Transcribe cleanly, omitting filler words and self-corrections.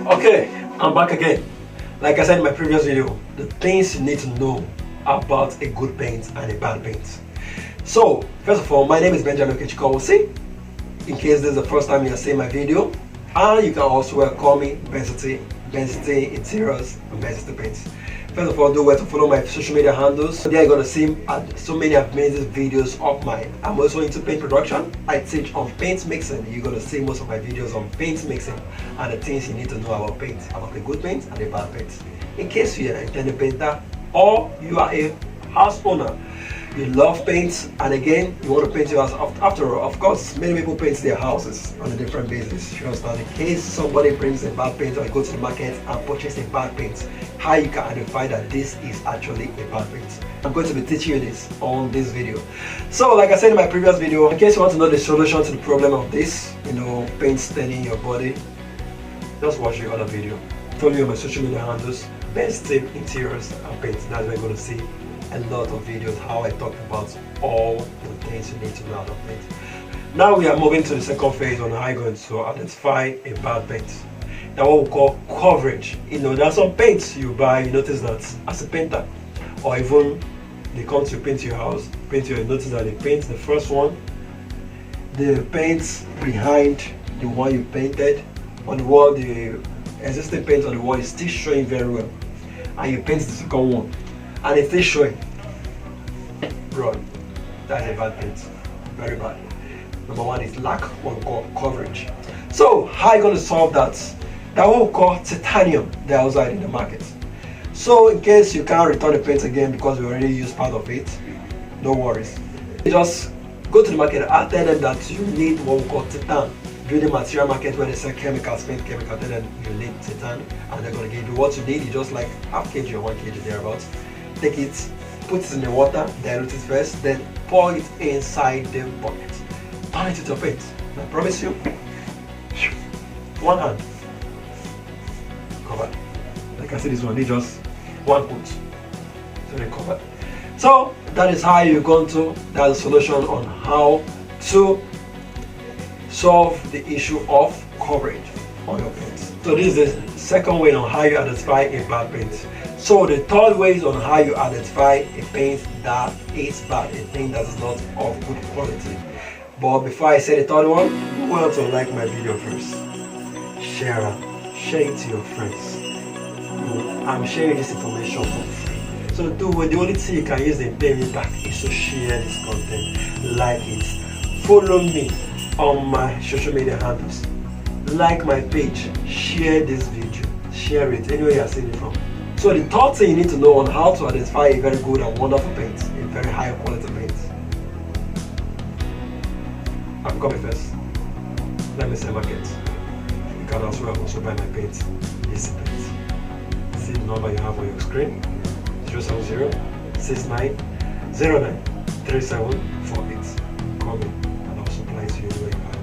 Okay, I'm back again. Like I said in my previous video, the things you need to know about a good paint and a bad paint. So, first of all, my name is Benjamin Okechukwu. In case this is the first time you're seeing my video, and you can also call me Bencity Interiors and Bencity Paints. First of all, do well to follow my social media handles. There you're gonna see so many amazing videos of mine. I'm also into paint production. I teach on paint mixing. You're gonna see most of my videos on paint mixing and the things you need to know about paint, about the good paint and the bad paint. In case you're an intended painter or you are a house owner, you love paint, and again you want to paint your house. After all, of course, many people paint their houses on a different basis. You understand? In case somebody brings a bad paint or you go to the market and purchase a bad paint, how you can identify that this is actually a bad paint. I'm going to be teaching you this on this video. So like I said in my previous video, in case you want to know the solution to the problem of this, paint staining your body, just watch the other video. Follow me on my social media handles, Bencity Interiors and Paints. That's where you're going to see a lot of videos how I talk about all the things you need to know about paint. Now we are moving to the second phase on how you're going to identify a bad paint. Now what we call coverage. There are some paints you buy, you notice that as a painter, or even they come to paint your house, you notice that they paint the first one, the paint behind the one you painted on the wall, the existing paint on the wall is still showing very well, and you paint the second one and it's still showing. Bro, that's a bad paint. Very bad. Number one is lack of what we call coverage. So how are you going to solve that? That what we call titanium, they're outside in the market. So in case you can't return the paint again because we already used part of it, no worries. You just go to the market and tell them that you need what we call titan. Building material market where they sell chemicals, paint chemicals, tell them you need titan, and they're going to give you what you need. You just like half kg or 1 kg thereabouts. Take it, put it in the water, dilute it first, then pour it inside the bucket. Turn it into paint. And I promise you, one hand covered. Like I said, this one, they just one put. So they covered. So that is how you're going to, that's a solution on how to solve the issue of coverage on your paint. So this is the second way on how you identify a bad paint. So the third way is on how you identify a paint that is bad, a paint that is not of good quality. But before I say the third one, you want to like my video first. Share it to your friends. I'm sharing this information for free. So the only thing you can use the pay me back is to share this content, like it, follow me on my social media handles, like my page, share this video, share it anywhere you're seeing it from. So the third thing you need to know on how to identify a very good and wonderful paint, a very high quality paint. I'm coming first. Let me say market. You can also buy my paint. Easy paint. See the number you have on your screen. 070-6909-3748. Call me and I'll supply to you anywhere you are.